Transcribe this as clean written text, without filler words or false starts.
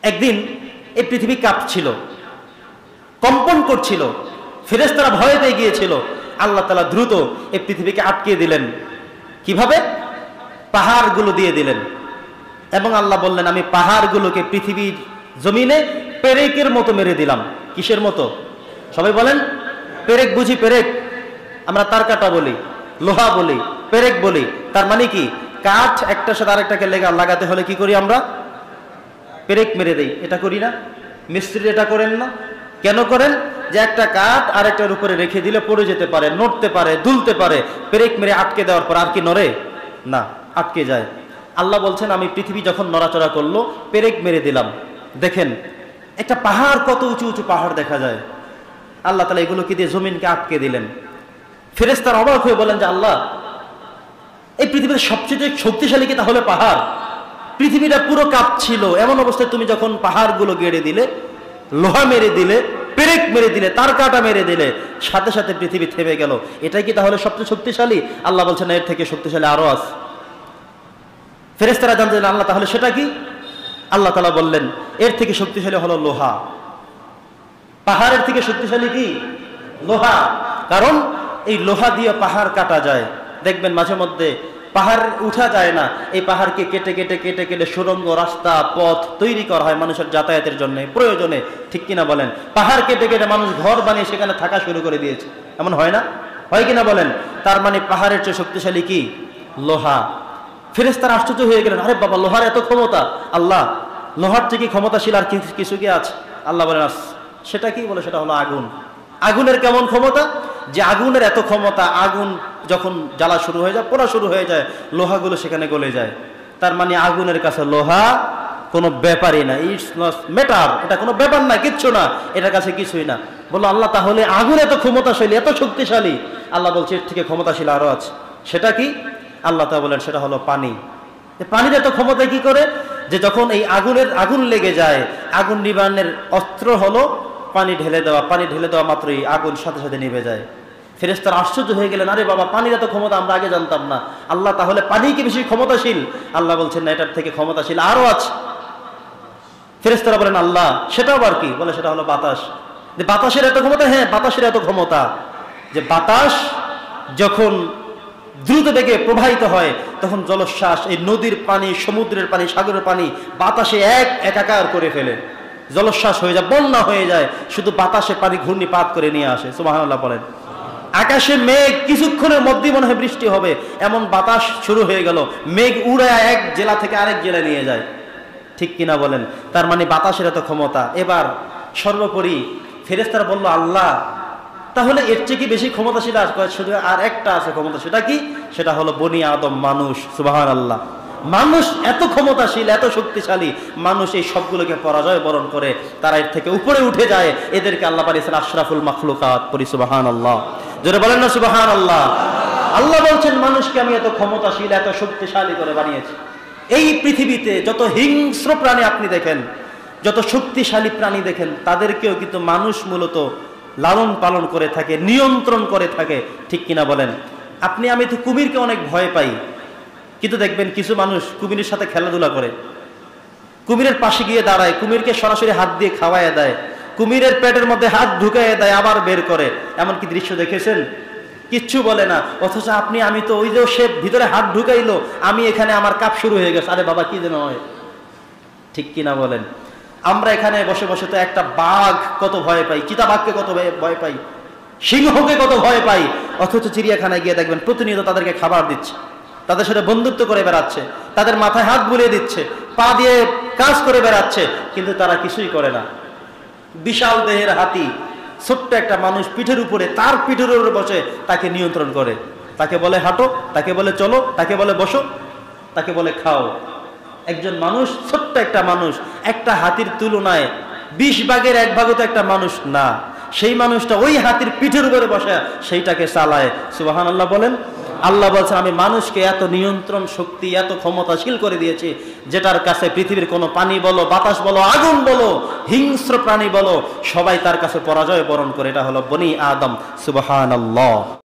একদিন এই পৃথিবী কাঁপছিল, কম্পন করছিল, ফেরেশতারা ভয় পেয়ে গিয়েছিল। আল্লাহ তাআলা দ্রুত এই পৃথিবীকে আটকে দিলেন। কিভাবে? পাহাড়গুলো দিয়ে দিলেন। এবং আল্লাহ বললেন, আমি পাহাড়গুলোকে পৃথিবীর জমিনে পেরেকের মতো মেরে দিলাম। কিসের মতো? সবাই বলেন। পেরেক বুঝি? পেরেক আমরা তার কাটা বলি, লোহা বলি, পেরেক বলি। তার মানে কি? কাঠ একটার সাথে আরেকটাকে লাগাতে হলে কি করি আমরা? পেরেক মেরে দেই। এটা করি না? মিস্ত্রি এটা করেন না? কেন করেন? যে একটা কাঠ আরেকটার উপরে রেখে দিলে পড়ে যেতে পারে, নড়তে পারে, দুলতে পারে। পেরেক মেরে আটকে দেওয়ার পর আর কি নড়ে না? আটকে যায়। আল্লাহ বলছেন, আমি পৃথিবী যখন নড়াচড়া করলো পেরেক মেরে দিলাম। দেখেন একটা পাহাড়, কত উঁচু উঁচু পাহাড় দেখা যায়। আল্লাহ তাআলা এগুলোকে দিয়ে জমিনকে আটকে দিলেন। ফেরেশতারা অবাক হয়ে বলেন যে, আল্লাহ, এই পৃথিবীর সবচেয়ে শক্তিশালী কি তাহলে পাহাড়? পৃথিবীটা পুরো কাঁপছিল, এমন অবস্থায় তুমি যখন পাহাড়গুলো গেড়ে দিলে, লোহা মেরে দিলে, পেরেক মেরে দিলে, তার কাটা মেরে দিলে, সাথে সাথে পৃথিবী থেমে গেল। এটাই কি তাহলে সবচেয়ে শক্তিশালী? আল্লাহ বলছেন, এর থেকে শক্তিশালী আরো আছে। ফেরেশতারা জানতেন, আল্লাহ তাহলে সেটা কি? আল্লাহ তাআলা বললেন, এর থেকে শক্তিশালী হলো লোহা। পাহাড়ের থেকে শক্তিশালী কি? লোহা। কারণ এই লোহা দিয়ে পাহাড় কাটা যায়। দেখবেন মাঝে মধ্যে পাহাড় উঠা যায় না, এই পাহাড়কে কেটে কেটে কেটে কেটে সুড়ঙ্গ, রাস্তা, পথ তৈরি করা হয় মানুষের যাতায়াতের জন্য, প্রয়োজনে। ঠিক কিনা বলেন? পাহাড় কেটে কেটে মানুষ ঘর বানিয়ে সেখানে থাকা শুরু করে দিয়েছে। এমন হয় না? হয় কিনা বলেন? তার মানে পাহাড়ের চেয়ে শক্তিশালী কি? লোহা। ফেরেশতারা আশ্চর্য হয়ে গেলেন, আরে বাবা, লোহার এত ক্ষমতা! আল্লাহ, লোহার থেকে ক্ষমতাশীল আর কিছু কি আছে? আল্লাহ বলেন, সেটা কি? বলে, সেটা হলো আগুন। আগুনের কেমন ক্ষমতা? যে আগুনের এত ক্ষমতা, আগুন যখন জ্বালা শুরু হয়ে যায়, পোড়া শুরু হয়ে যায়, লোহাগুলো সেখানে গলে যায়। তার মানে আগুনের কাছে লোহা কোনো ব্যাপারই না, ইটস নট ম্যাটার, এটা কোনো ব্যাপার না, কিচ্ছু না, এটার কাছে কিছুই না। বললো, আল্লাহ, তাহলে আগুন এত ক্ষমতাশালী, এত শক্তিশালী? আল্লাহ বলছে, এর থেকে ক্ষমতাশীল আরো আছে। সেটা কি? আল্লাহ তাআলা বলেন, সেটা হলো পানি। পানির এত ক্ষমতা কি করে? যে যখন এই আগুন লেগে যায়, আগুন নিবারণের অস্ত্র হলো পানি ঢেলে দেওয়া। পানি ঢেলে দেওয়া মাত্রই আগুন সাথে সাথে নিভে যায়। ফেরেশতারা আশ্চর্য হয়ে গেলেন, আরে বাবা, পানির এত ক্ষমতা আমরা আগে জানতাম না। আল্লাহ, তাহলে পানি কি বেশি ক্ষমতাশীল? আল্লাহ বলছেন, না, এটার থেকে ক্ষমতাশীল আরো আছে। ফেরেশতারা বলেন, আল্লাহ, সেটা আবার কি? বলে, সেটা হলো বাতাস। যে বাতাসের এত ক্ষমতা? হ্যাঁ, বাতাসের এত ক্ষমতা যে বাতাস যখন দ্রুত বেগে প্রবাহিত হয়, তখন জলোচ্ছ্বাস, এই নদীর পানি, সমুদ্রের পানি, সাগরের পানি বাতাসে একাকার করে ফেলে। জলোচ্ছ্বাস হয়ে যায়, বন্যা হয়ে যায়, শুধু বাতাসে পানি ঘূর্ণিপাত করে নিয়ে আসে। সুবহানাল্লাহ বলেন। আকাশে মেঘ, কিছুক্ষণের মধ্যেই মনে হয় বৃষ্টি হবে, এমন বাতাস শুরু হয়ে গেল, মেঘ উড়ায় এক জেলা থেকে আরেক জেলায় নিয়ে যায়। ঠিক কিনা বলেন? তার মানে বাতাসের এত ক্ষমতা। এবার সর্বোপরি ফেরেশতারা বলল, আল্লাহ, তাহলে এর চেয়ে কি বেশি ক্ষমতাশীল? শুধু আর একটা আছে ক্ষমতা। সেটা কি? সেটা হলো বনি আদম, মানুষ। সুবহানাল্লাহ। মানুষ এত ক্ষমতাশীল, এত শক্তিশালী, মানুষ এই সবগুলোকে পরাজয় বরণ করে তারা এর থেকে উপরে উঠে যায়। এদেরকে আল্লাহ বানিয়েছেন আশরাফুল মাখলুকাত। পড়ি সুবহানাল্লাহ। জোরে বলেন না সুবহানাল্লাহ। আল্লাহ বলছেন, মানুষকে আমি এত ক্ষমতাশীল, এত শক্তিশালী করে বানিয়েছি। এই পৃথিবীতে যত হিংস্র প্রাণী আপনি দেখেন, যত শক্তিশালী প্রাণী দেখেন, তাদেরকেও কিন্তু মানুষ মূলত লালন পালন করে থাকে, নিয়ন্ত্রণ করে থাকে। ঠিক কিনা বলেন? আপনি আমি তো কুমিরকে অনেক ভয় পাই, কিন্তু দেখবেন কিছু মানুষ কুমিরের সাথে খেলাধুলা করে, কুমিরের পাশে গিয়ে দাঁড়ায়, কুমিরকে সরাসরি হাত দিয়ে খাওয়ায় দেয়, কুমিরের পেটের মধ্যে হাত ঢুকাইয়ে দেয়, আবার বের করে। এমন কি দৃশ্য দেখেছেন? কিচ্ছু বলে না। অথচ আপনি আমি তো, ওই যে সে ভিতরে হাত ঢুকাইলো, আমি এখানে আমার কাপ শুরু হয়ে গেছে, আরে বাবা, কি যেন হয়। ঠিক কিনা বলেন? আমরা এখানে বসে বসে তো একটা বাঘ কত ভয় পাই, চিতাবাঘকে কত ভয় পাই, সিংহকে কত ভয় পাই। অথচ চিড়িয়াখানায় গিয়ে দেখবেন প্রতিনিয়ত তাদেরকে খাবার দিচ্ছে, তাদের সাথে বন্ধুত্ব করে বেড়াচ্ছে, তাদের মাথায় হাত বুলিয়ে দিচ্ছে, পা দিয়ে কাজ করে বেড়াচ্ছে, কিন্তু তারা কিছুই করে না। বিশাল দেহের হাতি, ছোট্ট একটা মানুষ পিঠের উপরে, তার পিঠের উপরে বসে তাকে নিয়ন্ত্রণ করে। তাকে বলে হাঁটো, তাকে বলে চলো, তাকে বলে বসো, তাকে বলে খাও। একজন মানুষ, ছোট্ট একটা মানুষ, একটা হাতির তুলনায় 20 ভাগের 1 ভাগও তো একটা মানুষ না। সেই মানুষটা ওই হাতির পিঠের উপরে বসে সেইটাকে চালায়। সুবহানাল্লাহ বলেন। আল্লাহ বলছেন, আমি মানুষকে এত নিয়ন্ত্রণ শক্তি, এত ক্ষমতাশীল করে দিয়েছি, যেটার কাছে পৃথিবীর কোনো পানি বলো, বাতাস বলো, আগুন বলো, হিংস্র প্রাণী বলো, সবাই তার কাছে পরাজয় বরণ করে। এটা হলো বনি আদম। সুবহানাল্লাহ।